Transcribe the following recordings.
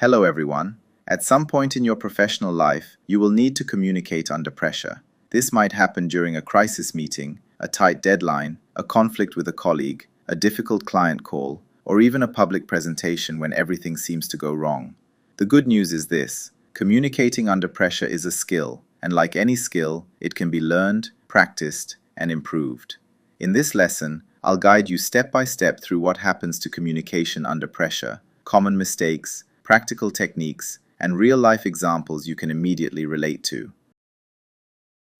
Hello everyone. At some point in your professional life, you will need to communicate under pressure. This might happen during a crisis meeting, a tight deadline, a conflict with a colleague, a difficult client call, or even a public presentation when everything seems to go wrong. The good news is this: communicating under pressure is a skill, and like any skill, it can be learned, practiced, and improved. In this lesson, I'll guide you step by step through what happens to communication under pressure, common mistakes, practical techniques, and real-life examples you can immediately relate to.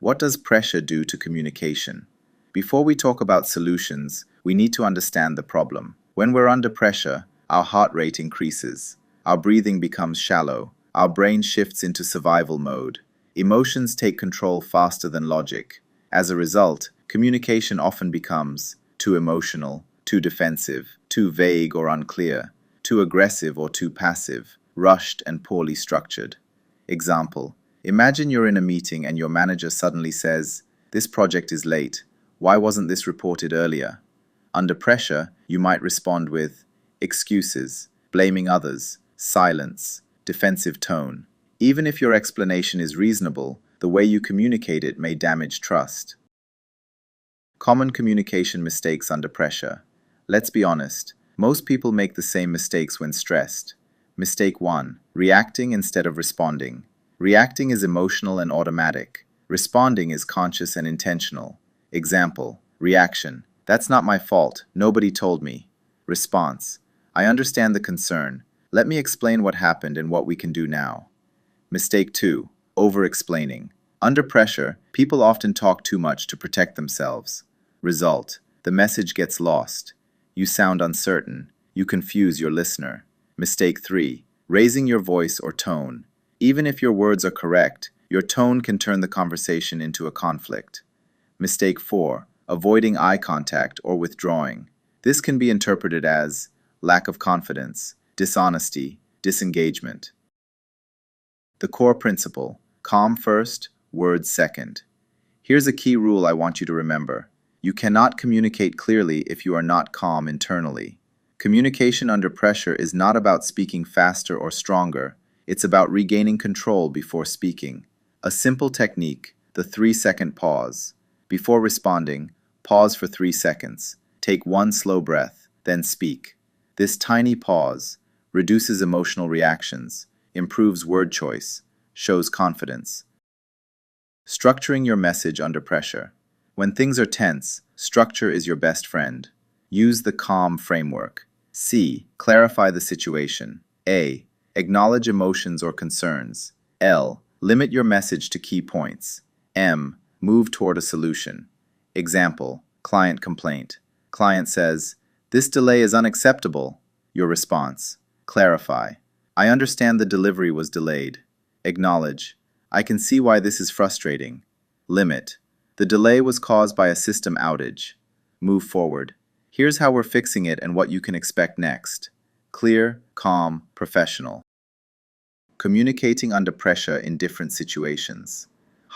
What does pressure do to communication? Before we talk about solutions, we need to understand the problem. When we're under pressure, our heart rate increases, our breathing becomes shallow, our brain shifts into survival mode. Emotions take control faster than logic. As a result, communication often becomes too emotional, too defensive, too vague or unclear, too aggressive or too passive, rushed and poorly structured. Example: imagine you're in a meeting and your manager suddenly says, "This project is late. Why wasn't this reported earlier?" Under pressure, you might respond with excuses, blaming others, silence, defensive tone. Even if your explanation is reasonable, the way you communicate it may damage trust. Common communication mistakes under pressure. Let's be honest, most people make the same mistakes when stressed. Mistake 1. Reacting instead of responding. Reacting is emotional and automatic. Responding is conscious and intentional. Example: reaction: "That's not my fault. Nobody told me." Response: "I understand the concern. Let me explain what happened and what we can do now." Mistake 2. Over-explaining. Under pressure, people often talk too much to protect themselves. Result: the message gets lost. You sound uncertain. You confuse your listener. Mistake 3. Raising your voice or tone. Even if your words are correct, your tone can turn the conversation into a conflict. Mistake 4. Avoiding eye contact or withdrawing. This can be interpreted as lack of confidence, dishonesty, disengagement. The core principle: calm first, words second. Here's a key rule I want you to remember. You cannot communicate clearly if you are not calm internally. Communication under pressure is not about speaking faster or stronger. It's about regaining control before speaking. A simple technique: the 3-second pause. Before responding, pause for 3 seconds. Take one slow breath, then speak. This tiny pause reduces emotional reactions, improves word choice, shows confidence. Structuring your message under pressure. When things are tense, structure is your best friend. Use the CALM framework. C. Clarify the situation. A. Acknowledge emotions or concerns. L. Limit your message to key points. M. Move toward a solution. Example: client complaint. Client says, "This delay is unacceptable." Your response: clarify: "I understand the delivery was delayed." Acknowledge: "I can see why this is frustrating." Limit: "The delay was caused by a system outage." Move forward: "Here's how we're fixing it and what you can expect next." Clear, calm, professional. Communicating under pressure in different situations.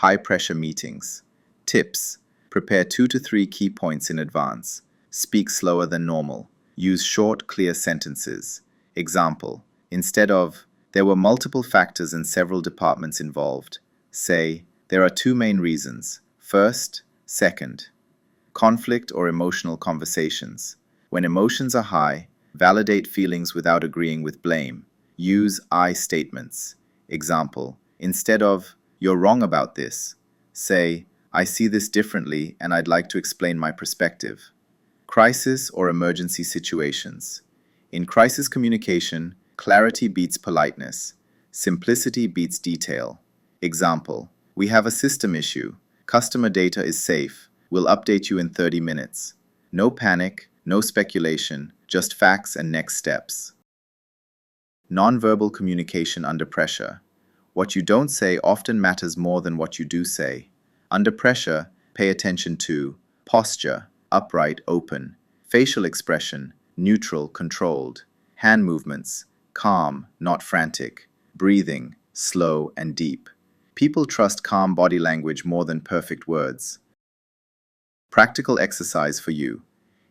High-pressure meetings. Tips: prepare 2 to 3 key points in advance. Speak slower than normal. Use short, clear sentences. Example: instead of, "There were multiple factors and several departments involved," say, "There are 2 main reasons. First, second." Conflict or emotional conversations. When emotions are high, validate feelings without agreeing with blame. Use I statements. Example: instead of, "You're wrong about this," say, "I see this differently and I'd like to explain my perspective." Crisis or emergency situations. In crisis communication, clarity beats politeness. Simplicity beats detail. Example: "We have a system issue. Customer data is safe. We'll update you in 30 minutes. No panic, no speculation, just facts and next steps." Nonverbal communication under pressure. What you don't say often matters more than what you do say. Under pressure, pay attention to posture, upright, open; facial expression, neutral, controlled; hand movements, calm, not frantic; breathing, slow and deep. People trust calm body language more than perfect words. Practical exercise for you.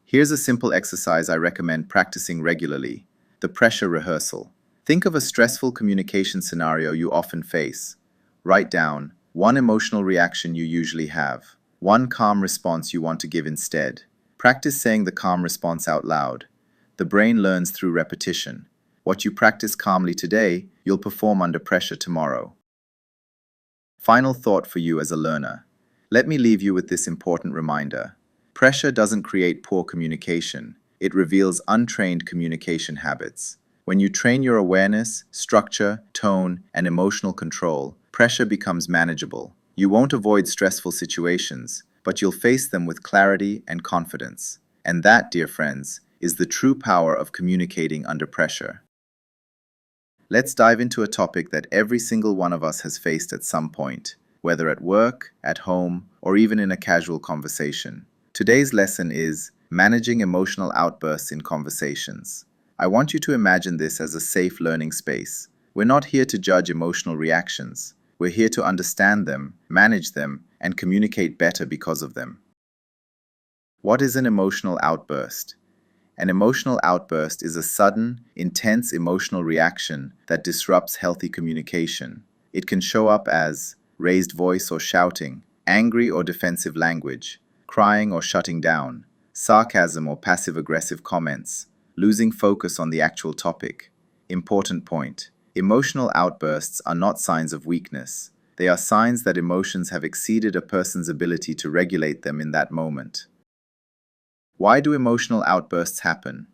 Here's a simple exercise I recommend practicing regularly: the pressure rehearsal. Think of a stressful communication scenario you often face. Write down one emotional reaction you usually have, one calm response you want to give instead. Practice saying the calm response out loud. The brain learns through repetition. What you practice calmly today, you'll perform under pressure tomorrow. Final thought for you as a learner. Let me leave you with this important reminder. Pressure doesn't create poor communication. It reveals untrained communication habits. When you train your awareness, structure, tone, and emotional control, pressure becomes manageable. You won't avoid stressful situations, but you'll face them with clarity and confidence. And that, dear friends, is the true power of communicating under pressure. Let's dive into a topic that every single one of us has faced at some point, whether at work, at home, or even in a casual conversation. Today's lesson is managing emotional outbursts in conversations. I want you to imagine this as a safe learning space. We're not here to judge emotional reactions. We're here to understand them, manage them, and communicate better because of them. What is an emotional outburst? An emotional outburst is a sudden, intense emotional reaction that disrupts healthy communication. It can show up as raised voice or shouting, angry or defensive language, crying or shutting down, sarcasm or passive-aggressive comments, losing focus on the actual topic. Important point. Emotional outbursts are not signs of weakness. They are signs that emotions have exceeded a person's ability to regulate them in that moment. Why do emotional outbursts happen?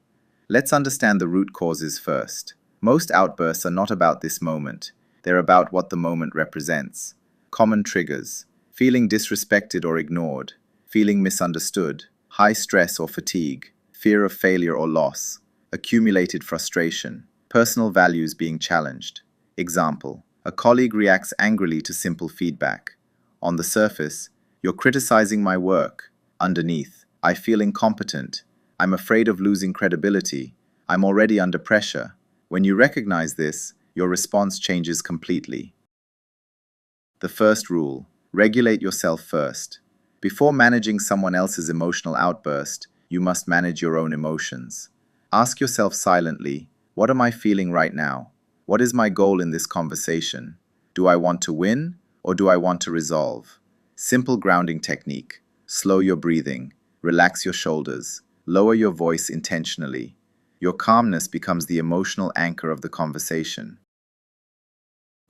Let's understand the root causes first. Most outbursts are not about this moment. They're about what the moment represents. Common triggers: feeling disrespected or ignored, feeling misunderstood, high stress or fatigue, fear of failure or loss, accumulated frustration, personal values being challenged. Example: a colleague reacts angrily to simple feedback. On the surface, "You're criticizing my work." Underneath, "I feel incompetent. I'm afraid of losing credibility. I'm already under pressure." When you recognize this, your response changes completely. The first rule: regulate yourself first. Before managing someone else's emotional outburst, you must manage your own emotions. Ask yourself silently, what am I feeling right now? What is my goal in this conversation? Do I want to win, or do I want to resolve? Simple grounding technique: slow your breathing. Relax your shoulders. Lower your voice intentionally. Your calmness becomes the emotional anchor of the conversation.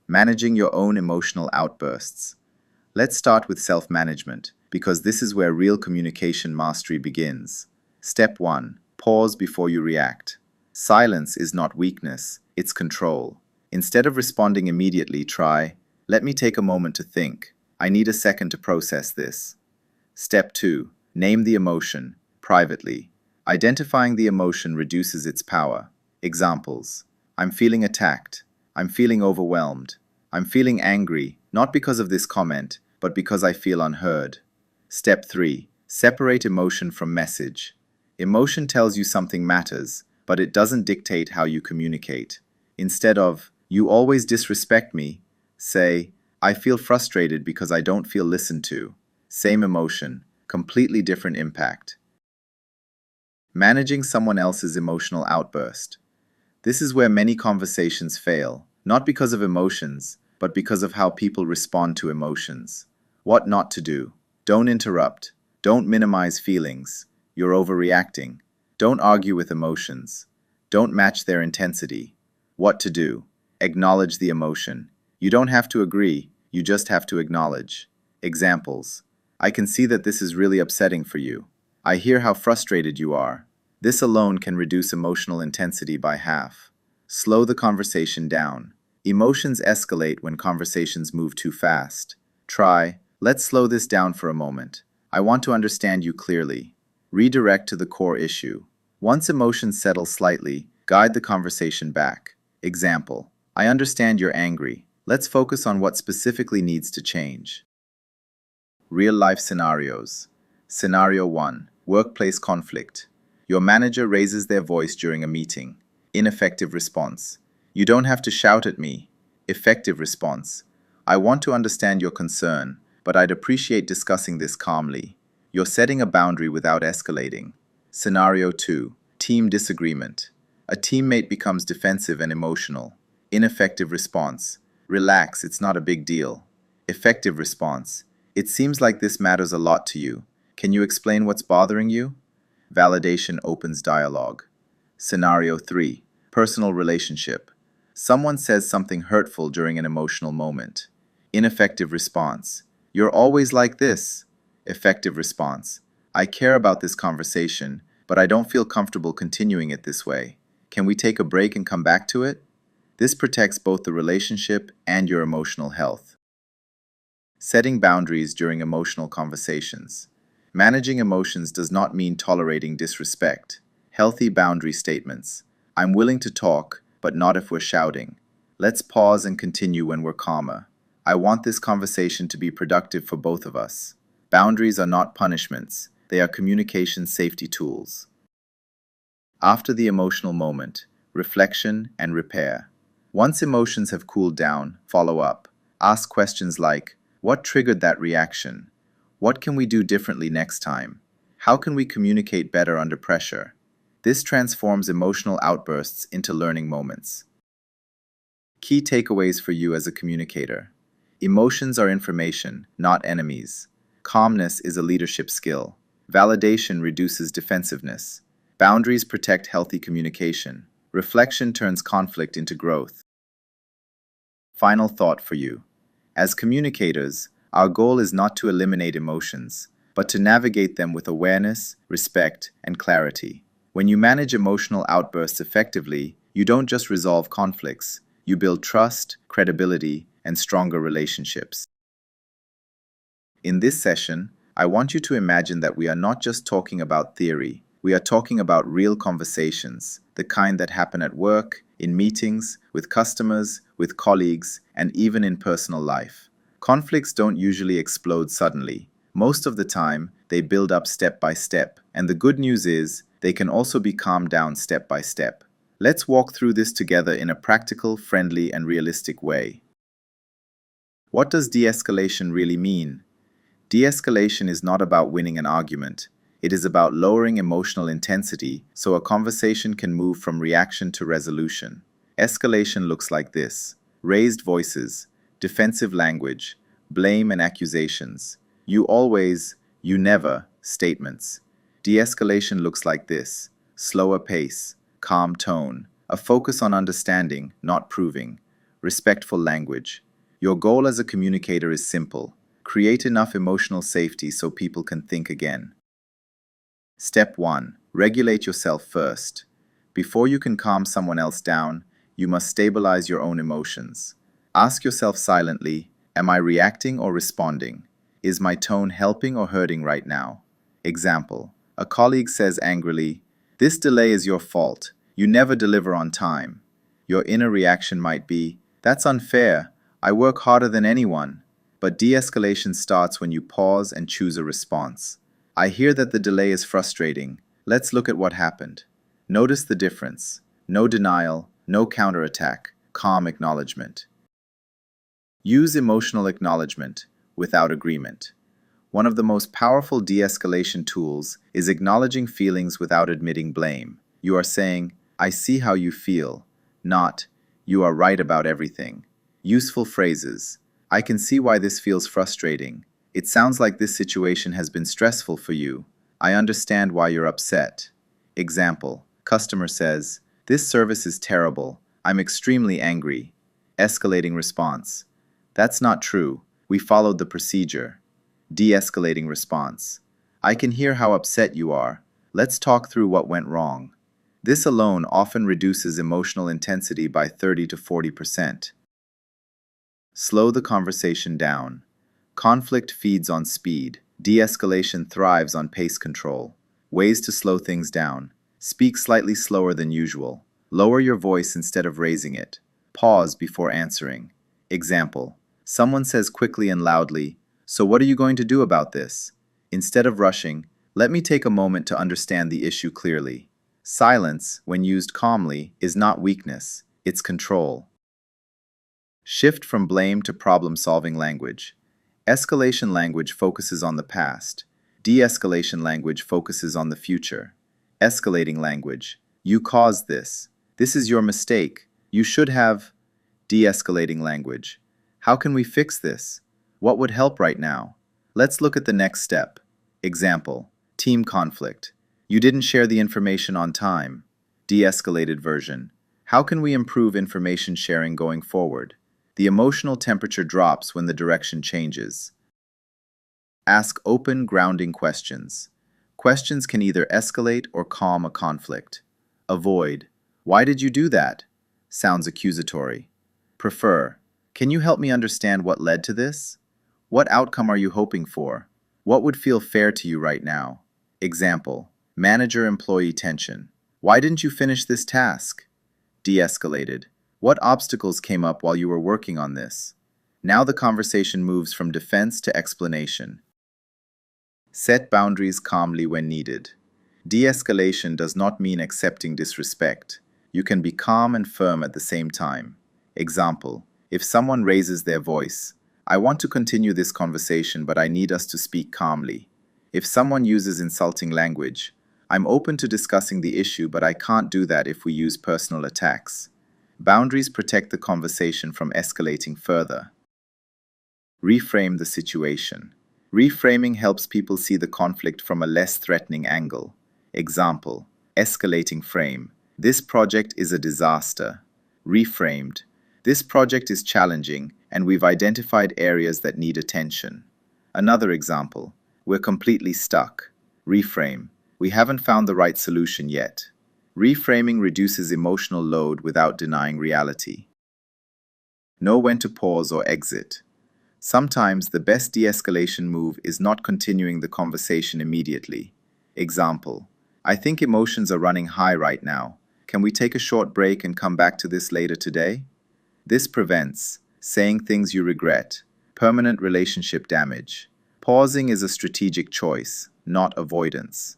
Managing your own emotional outbursts. Let's start with self-management, because this is where real communication mastery begins. Step 1. Pause before you react. Silence is not weakness, it's control. Instead of responding immediately, try, "Let me take a moment to think. I need a second to process this." Step 2. Name the emotion, privately. Identifying the emotion reduces its power. Examples: I'm feeling attacked. I'm feeling overwhelmed. I'm feeling angry, not because of this comment, but because I feel unheard. Step 3. Separate emotion from message. Emotion tells you something matters, but it doesn't dictate how you communicate. Instead of, "You always disrespect me," say, "I feel frustrated because I don't feel listened to." Same emotion, completely different impact. Managing someone else's emotional outburst. This is where many conversations fail, not because of emotions, but because of how people respond to emotions. What not to do: don't interrupt. Don't minimize feelings. You're overreacting. Don't argue with emotions. Don't match their intensity. What to do: acknowledge the emotion. You don't have to agree, you just have to acknowledge. Examples: I can see that this is really upsetting for you. I hear how frustrated you are. This alone can reduce emotional intensity by half. Slow the conversation down. Emotions escalate when conversations move too fast. Try, "Let's slow this down for a moment. I want to understand you clearly." Redirect to the core issue. Once emotions settle slightly, guide the conversation back. Example: I understand you're angry. Let's focus on what specifically needs to change. Real-life scenarios. Scenario 1. Workplace conflict. Your manager raises their voice during a meeting. Ineffective response: "You don't have to shout at me." Effective response: "I want to understand your concern, but I'd appreciate discussing this calmly." You're setting a boundary without escalating. Scenario 2. Team disagreement. A teammate becomes defensive and emotional. Ineffective response. Relax, it's not a big deal. Effective response. It seems like this matters a lot to you. Can you explain what's bothering you? Validation opens dialogue. Scenario 3. Personal relationship. Someone says something hurtful during an emotional moment. Ineffective response. You're always like this. Effective response. I care about this conversation, but I don't feel comfortable continuing it this way. Can we take a break and come back to it? This protects both the relationship and your emotional health. Setting boundaries during emotional conversations. Managing emotions does not mean tolerating disrespect. Healthy boundary statements. I'm willing to talk, but not if we're shouting. Let's pause and continue when we're calmer. I want this conversation to be productive for both of us. Boundaries are not punishments. They are communication safety tools. After the emotional moment, reflection and repair. Once emotions have cooled down, follow up. Ask questions like, what triggered that reaction? What can we do differently next time? How can we communicate better under pressure? This transforms emotional outbursts into learning moments. Key takeaways for you as a communicator. Emotions are information, not enemies. Calmness is a leadership skill. Validation reduces defensiveness. Boundaries protect healthy communication. Reflection turns conflict into growth. Final thought for you. As communicators, our goal is not to eliminate emotions, but to navigate them with awareness, respect, and clarity. When you manage emotional outbursts effectively, you don't just resolve conflicts, you build trust, credibility, and stronger relationships. In this session, I want you to imagine that we are not just talking about theory. We are talking about real conversations, the kind that happen at work, in meetings, with customers, with colleagues, and even in personal life. Conflicts don't usually explode suddenly. Most of the time, they build up step by step, and the good news is, they can also be calmed down step by step. Let's walk through this together in a practical, friendly, and realistic way. What does de-escalation really mean? De-escalation is not about winning an argument. It is about lowering emotional intensity so a conversation can move from reaction to resolution. Escalation looks like this: raised voices, defensive language, blame and accusations, you always, you never statements. De-escalation looks like this: slower pace, calm tone, a focus on understanding, not proving, respectful language. Your goal as a communicator is simple: create enough emotional safety so people can think again. Step 1. Regulate yourself first. Before you can calm someone else down, you must stabilize your own emotions. Ask yourself silently, am I reacting or responding? Is my tone helping or hurting right now? Example, a colleague says angrily, this delay is your fault. You never deliver on time. Your inner reaction might be, that's unfair. I work harder than anyone. But de-escalation starts when you pause and choose a response. I hear that the delay is frustrating. Let's look at what happened. Notice the difference. No denial, no counterattack, calm acknowledgement. Use emotional acknowledgement without agreement. One of the most powerful de-escalation tools is acknowledging feelings without admitting blame. You are saying, I see how you feel, not, you are right about everything. Useful phrases. I can see why this feels frustrating. It sounds like this situation has been stressful for you. I understand why you're upset. Example, customer says, this service is terrible. I'm extremely angry. Escalating response. That's not true. We followed the procedure. De-escalating response. I can hear how upset you are. Let's talk through what went wrong. This alone often reduces emotional intensity by 30 to 40%. Slow the conversation down. Conflict feeds on speed. De-escalation thrives on pace control. Ways to slow things down. Speak slightly slower than usual. Lower your voice instead of raising it. Pause before answering. Example, someone says quickly and loudly, so what are you going to do about this? Instead of rushing, let me take a moment to understand the issue clearly. Silence, when used calmly, is not weakness, it's control. Shift from blame to problem-solving language. Escalation language focuses on the past. De-escalation language focuses on the future. Escalating language. You caused this. This is your mistake. You should have de-escalating language. How can we fix this? What would help right now? Let's look at the next step. Example, team conflict. You didn't share the information on time. De-escalated version. How can we improve information sharing going forward? The emotional temperature drops when the direction changes. Ask open, grounding questions. Questions can either escalate or calm a conflict. Avoid. Why did you do that? Sounds accusatory. Prefer. Can you help me understand what led to this? What outcome are you hoping for? What would feel fair to you right now? Example, manager-employee tension. Why didn't you finish this task? De-escalated. What obstacles came up while you were working on this? Now the conversation moves from defense to explanation. Set boundaries calmly when needed. De-escalation does not mean accepting disrespect. You can be calm and firm at the same time. Example, if someone raises their voice, I want to continue this conversation, but I need us to speak calmly. If someone uses insulting language, I'm open to discussing the issue, but I can't do that if we use personal attacks. Boundaries protect the conversation from escalating further. Reframe the situation. Reframing helps people see the conflict from a less threatening angle. Example, escalating frame. This project is a disaster. Reframed. This project is challenging, and we've identified areas that need attention. Another example, we're completely stuck. Reframe. We haven't found the right solution yet. Reframing reduces emotional load without denying reality. Know when to pause or exit. Sometimes the best de-escalation move is not continuing the conversation immediately. Example, I think emotions are running high right now. Can we take a short break and come back to this later today? This prevents saying things you regret, permanent relationship damage. Pausing is a strategic choice, not avoidance.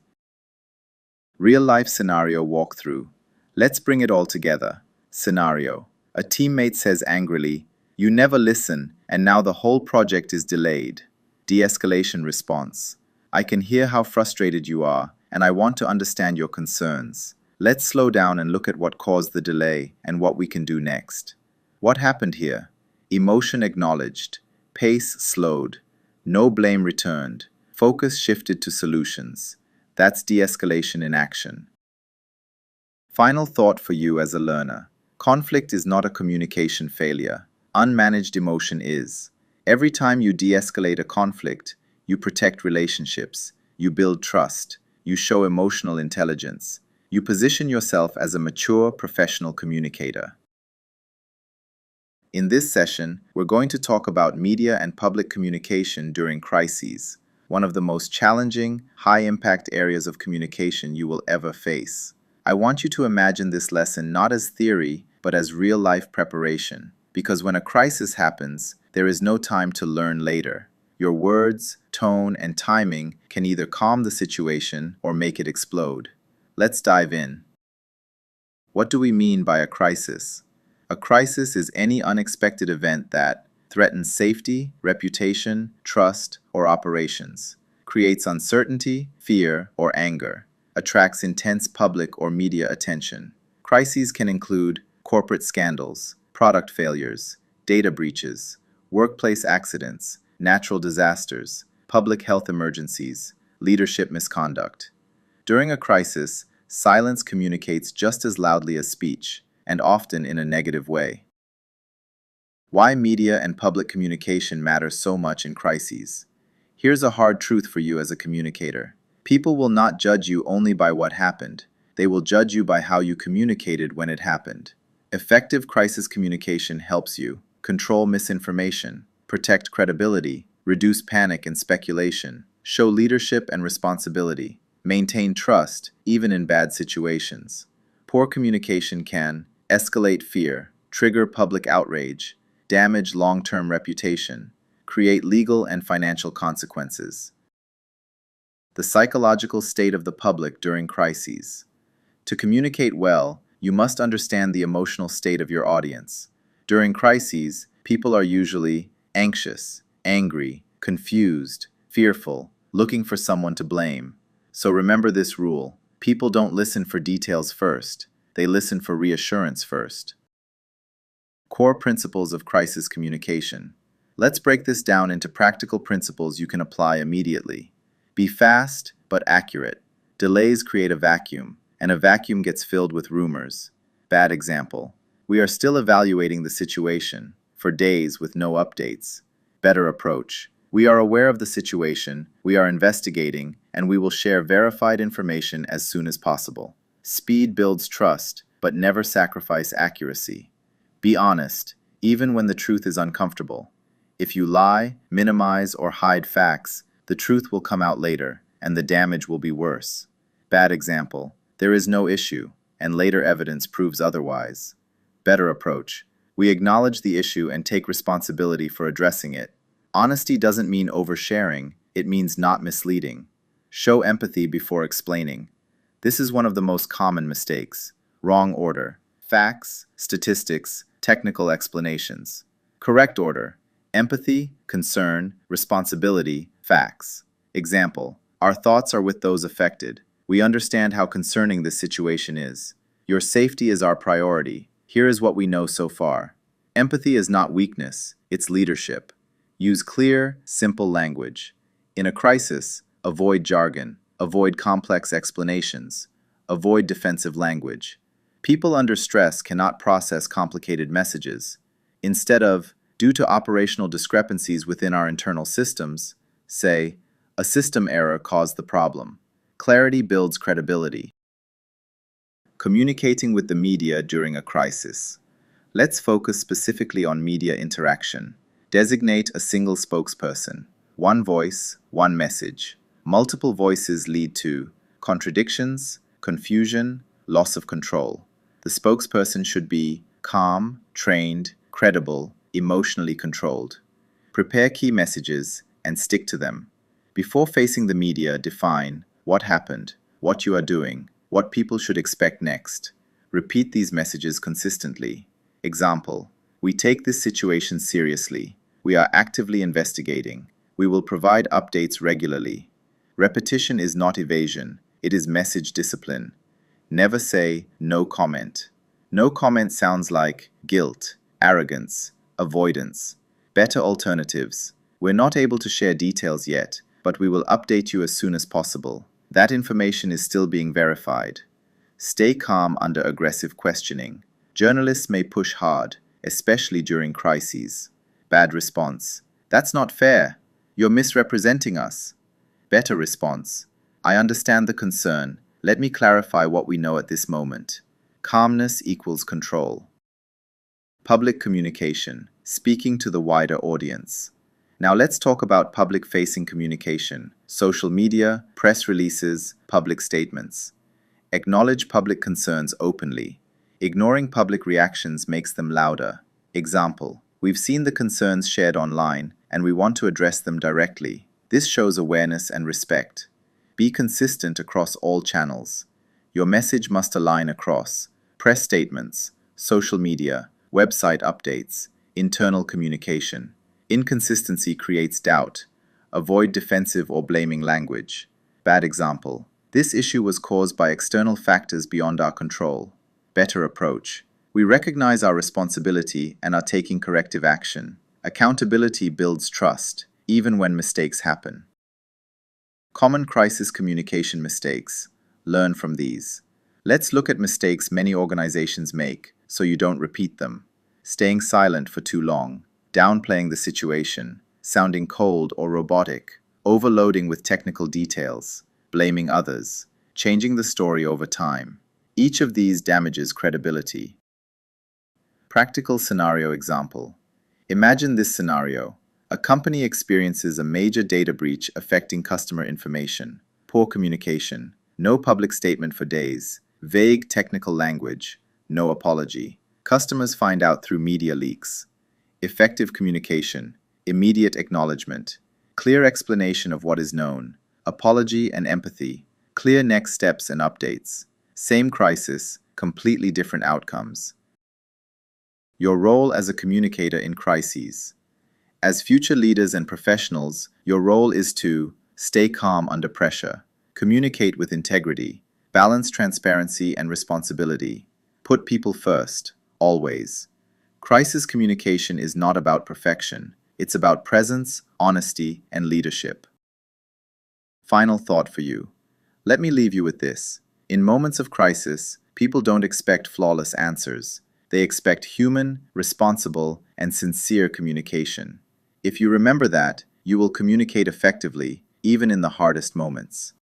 Real-life scenario walkthrough. Let's bring it all together. Scenario. A teammate says angrily, "You never listen, and now the whole project is delayed." De-escalation response. I can hear how frustrated you are, and I want to understand your concerns. Let's slow down and look at what caused the delay and what we can do next. What happened here? Emotion acknowledged. Pace slowed. No blame returned. Focus shifted to solutions. That's de-escalation in action. Final thought for you as a learner. Conflict is not a communication failure. Unmanaged emotion is. Every time you de-escalate a conflict, you protect relationships, you build trust, you show emotional intelligence, you position yourself as a mature, professional communicator. In this session, we're going to talk about media and public communication during crises, one of the most challenging, high-impact areas of communication you will ever face. I want you to imagine this lesson not as theory, but as real-life preparation. Because when a crisis happens, there is no time to learn later. Your words, tone, and timing can either calm the situation or make it explode. Let's dive in. What do we mean by a crisis? A crisis is any unexpected event that threatens safety, reputation, trust, or operations, creates uncertainty, fear, or anger, attracts intense public or media attention. Crises can include corporate scandals, product failures, data breaches, workplace accidents, natural disasters, public health emergencies, leadership misconduct. During a crisis, silence communicates just as loudly as speech, and often in a negative way. Why media and public communication matter so much in crises. Here's a hard truth for you as a communicator. People will not judge you only by what happened. They will judge you by how you communicated when it happened. Effective crisis communication helps you control misinformation, protect credibility, reduce panic and speculation, show leadership and responsibility, maintain trust even in bad situations. Poor communication can escalate fear, trigger public outrage, damage long-term reputation, create legal and financial consequences. The psychological state of the public during crises. To communicate well, you must understand the emotional state of your audience. During crises, people are usually anxious, angry, confused, fearful, looking for someone to blame. So remember this rule: people don't listen for details first. They listen for reassurance first. Core principles of crisis communication. Let's break this down into practical principles you can apply immediately. Be fast, but accurate. Delays create a vacuum, and a vacuum gets filled with rumors. Bad example. We are still evaluating the situation, for days with no updates. Better approach. We are aware of the situation, we are investigating, and we will share verified information as soon as possible. Speed builds trust, but never sacrifice accuracy. Be honest, even when the truth is uncomfortable. If you lie, minimize, or hide facts, the truth will come out later, and the damage will be worse. Bad example. There is no issue, and later evidence proves otherwise. Better approach. We acknowledge the issue and take responsibility for addressing it. Honesty doesn't mean oversharing, it means not misleading. Show empathy before explaining. This is one of the most common mistakes. Wrong order. Facts, statistics, technical explanations. Correct order. Empathy, concern, responsibility, facts. Example. Our thoughts are with those affected. We understand how concerning this situation is. Your safety is our priority. Here is what we know so far. Empathy is not weakness, it's leadership. Use clear, simple language. In a crisis, avoid jargon, avoid complex explanations, avoid defensive language. People under stress cannot process complicated messages. Instead of, due to operational discrepancies within our internal systems, say, a system error caused the problem. Clarity builds credibility. Communicating with the media during a crisis. Let's focus specifically on media interaction. Designate a single spokesperson. One voice, one message. Multiple voices lead to contradictions, confusion, loss of control. The spokesperson should be calm, trained, credible, emotionally controlled. Prepare key messages and stick to them. Before facing the media, define what happened, what you are doing, what people should expect next. Repeat these messages consistently. Example: we take this situation seriously. We are actively investigating. We will provide updates regularly. Repetition is not evasion, it is message discipline. Never say no comment. No comment sounds like guilt, arrogance, avoidance. Better alternatives. We're not able to share details yet, but we will update you as soon as possible. That information is still being verified. Stay calm under aggressive questioning. Journalists may push hard, especially during crises. Bad response. That's not fair. You're misrepresenting us. Better response. I understand the concern. Let me clarify what we know at this moment. Calmness equals control. Public communication. Speaking to the wider audience. Now let's talk about public-facing communication. Social media, press releases, public statements. Acknowledge public concerns openly. Ignoring public reactions makes them louder. Example: we've seen the concerns shared online, and we want to address them directly. This shows awareness and respect. Be consistent across all channels. Your message must align across press statements, social media, website updates, internal communication. Inconsistency creates doubt. Avoid defensive or blaming language. Bad example: this issue was caused by external factors beyond our control. Better approach: we recognize our responsibility and are taking corrective action. Accountability builds trust, even when mistakes happen. Common crisis communication mistakes. Learn from these. Let's look at mistakes many organizations make, so you don't repeat them. Staying silent for too long, downplaying the situation, sounding cold or robotic, overloading with technical details, blaming others, changing the story over time. Each of these damages credibility. Practical scenario example. Imagine this scenario. A company experiences a major data breach affecting customer information. Poor communication. No public statement for days. Vague technical language. No apology. Customers find out through media leaks. Effective communication. Immediate acknowledgement. Clear explanation of what is known. Apology and empathy. Clear next steps and updates. Same crisis, completely different outcomes. Your role as a communicator in crises. As future leaders and professionals, your role is to stay calm under pressure, communicate with integrity, balance transparency and responsibility, Put people first, always. Crisis communication is not about perfection. It's about presence, honesty, and leadership. Final thought for you. Let me leave you with this. In moments of crisis, people don't expect flawless answers. They expect human, responsible, and sincere communication. If you remember that, you will communicate effectively, even in the hardest moments.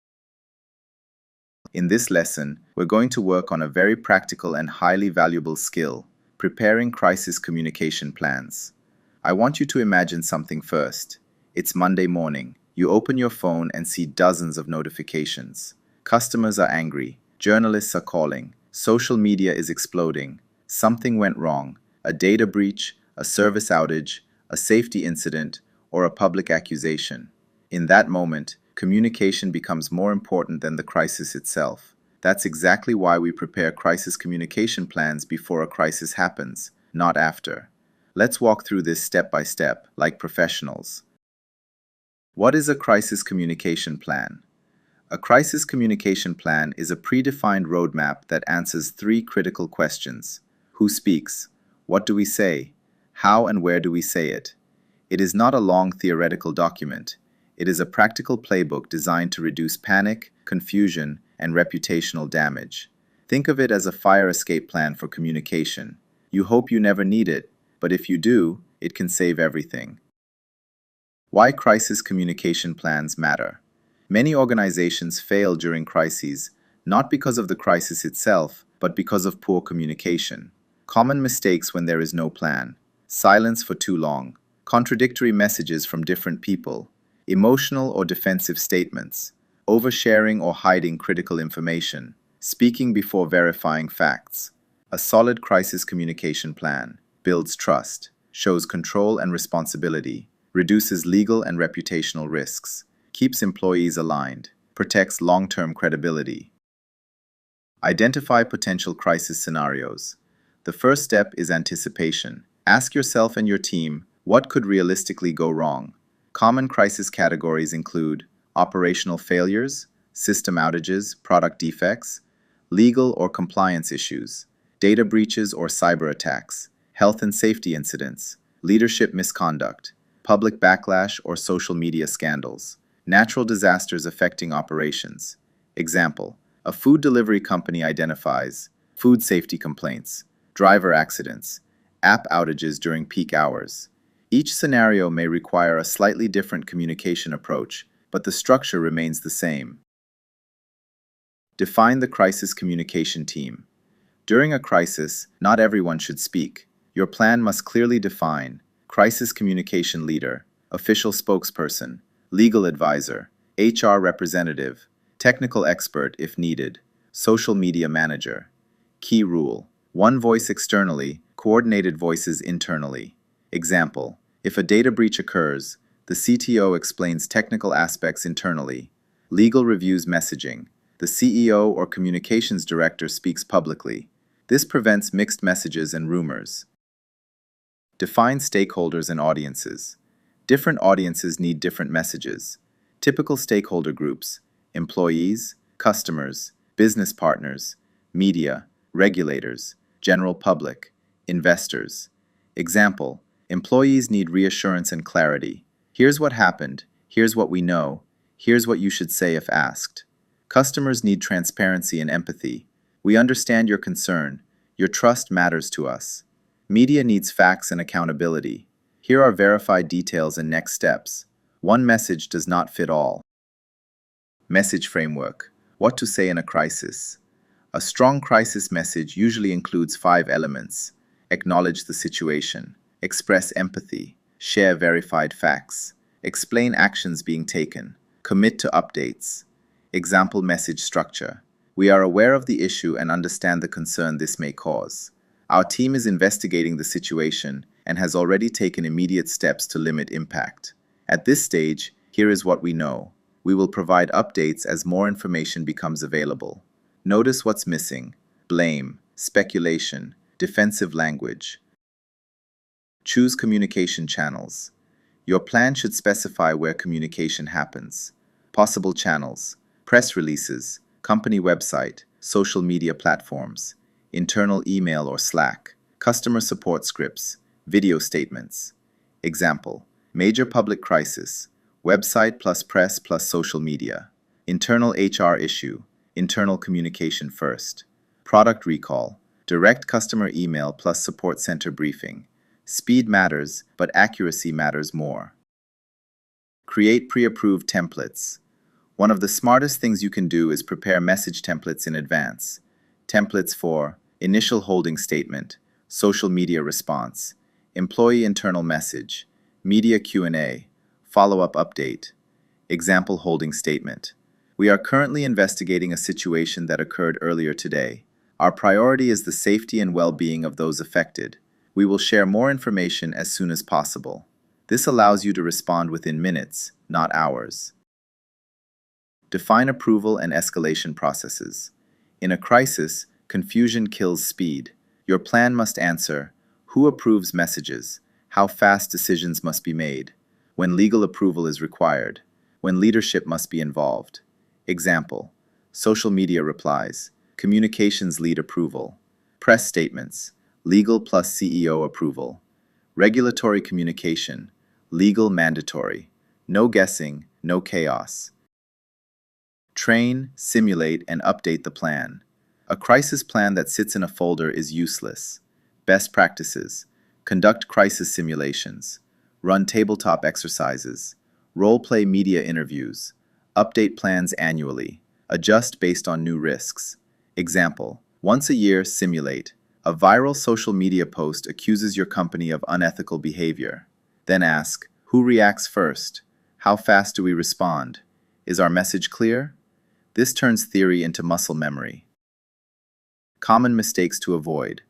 In this lesson, we're going to work on a very practical and highly valuable skill, preparing crisis communication plans. I want you to imagine something first. It's Monday morning. You open your phone and see dozens of notifications. Customers are angry. Journalists are calling. Social media is exploding. Something went wrong. A data breach, a service outage, a safety incident, or a public accusation. In that moment, communication becomes more important than the crisis itself. That's exactly why we prepare crisis communication plans before a crisis happens, not after. Let's walk through this step by step, like professionals. What is a crisis communication plan? A crisis communication plan is a predefined roadmap that answers three critical questions. Who speaks? What do we say? How and where do we say it? It is not a long theoretical document. It is a practical playbook designed to reduce panic, confusion, and reputational damage. Think of it as a fire escape plan for communication. You hope you never need it, but if you do, it can save everything. Why crisis communication plans matter. Many organizations fail during crises, not because of the crisis itself, but because of poor communication. Common mistakes when there is no plan. Silence for too long. Contradictory messages from different people. Emotional or defensive statements. Oversharing or hiding critical information. Speaking before verifying facts. A solid crisis communication plan builds trust, shows control and responsibility, reduces legal and reputational risks, keeps employees aligned, protects long-term credibility. Identify potential crisis scenarios. The first step is anticipation. Ask yourself and your team, what could realistically go wrong? Common crisis categories include operational failures, system outages, product defects, legal or compliance issues, data breaches or cyber attacks, health and safety incidents, leadership misconduct, public backlash or social media scandals, natural disasters affecting operations. Example, a food delivery company identifies food safety complaints, driver accidents, app outages during peak hours. Each scenario may require a slightly different communication approach, but the structure remains the same. Define the crisis communication team. During a crisis, not everyone should speak. Your plan must clearly define crisis communication leader, official spokesperson, legal advisor, HR representative, technical expert if needed, social media manager. Key rule: one voice externally, coordinated voices internally. Example, if a data breach occurs, the CTO explains technical aspects internally. Legal reviews messaging. The CEO or communications director speaks publicly. This prevents mixed messages and rumors. Define stakeholders and audiences. Different audiences need different messages. Typical stakeholder groups: employees, customers, business partners, media, regulators, general public, investors. Example, employees need reassurance and clarity. Here's what happened, here's what we know, here's what you should say if asked. Customers need transparency and empathy. We understand your concern. Your trust matters to us. Media needs facts and accountability. Here are verified details and next steps. One message does not fit all. Message framework. What to say in a crisis. A strong crisis message usually includes 5 elements. Acknowledge the situation. Express empathy. Share verified facts. Explain actions being taken. Commit to updates. Example message structure. We are aware of the issue and understand the concern this may cause. Our team is investigating the situation and has already taken immediate steps to limit impact. At this stage, here is what we know. We will provide updates as more information becomes available. Notice what's missing: blame, speculation, defensive language. Choose communication channels. Your plan should specify where communication happens. Possible channels: press releases, company website, social media platforms. internal email or Slack, customer support scripts, video statements. Example, major public crisis, website plus press plus social media. Internal HR issue, internal communication first. Product recall, direct customer email plus support center briefing. Speed matters, but accuracy matters more. Create pre-approved templates. One of the smartest things you can do is prepare message templates in advance. Templates for initial holding statement, social media response, employee internal message, media Q&A, follow-up update. Example holding statement. We are currently investigating a situation that occurred earlier today. Our priority is the safety and well-being of those affected. We will share more information as soon as possible. This allows you to respond within minutes, not hours. Define approval and escalation processes. In a crisis, confusion kills speed. Your plan must answer who approves messages, how fast decisions must be made, when legal approval is required, when leadership must be involved. Example, social media replies, communications lead approval, press statements, legal plus CEO approval, regulatory communication, legal mandatory, no guessing, no chaos. Train, simulate, and update the plan. A crisis plan that sits in a folder is useless. Best practices. Conduct crisis simulations. Run tabletop exercises. Role-play media interviews. Update plans annually. Adjust based on new risks. Example, once a year, simulate. A viral social media post accuses your company of unethical behavior. Then ask, who reacts first? How fast do we respond? Is our message clear? This turns theory into muscle memory. Common mistakes to avoid.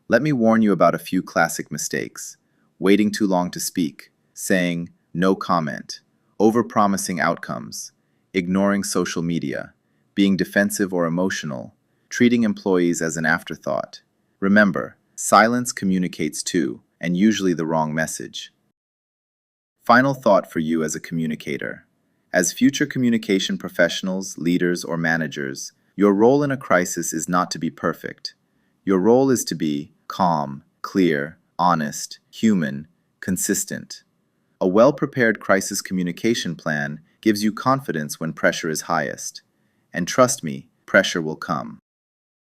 Let me warn you about a few classic mistakes. Waiting too long to speak, saying no comment, overpromising outcomes, ignoring social media, being defensive or emotional, treating employees as an afterthought. Remember, silence communicates too, and usually the wrong message. Final thought for you as a communicator. As future communication professionals, leaders, or managers, your role in a crisis is not to be perfect. Your role is to be calm, clear, honest, human, consistent. A well-prepared crisis communication plan gives you confidence when pressure is highest. And trust me, pressure will come.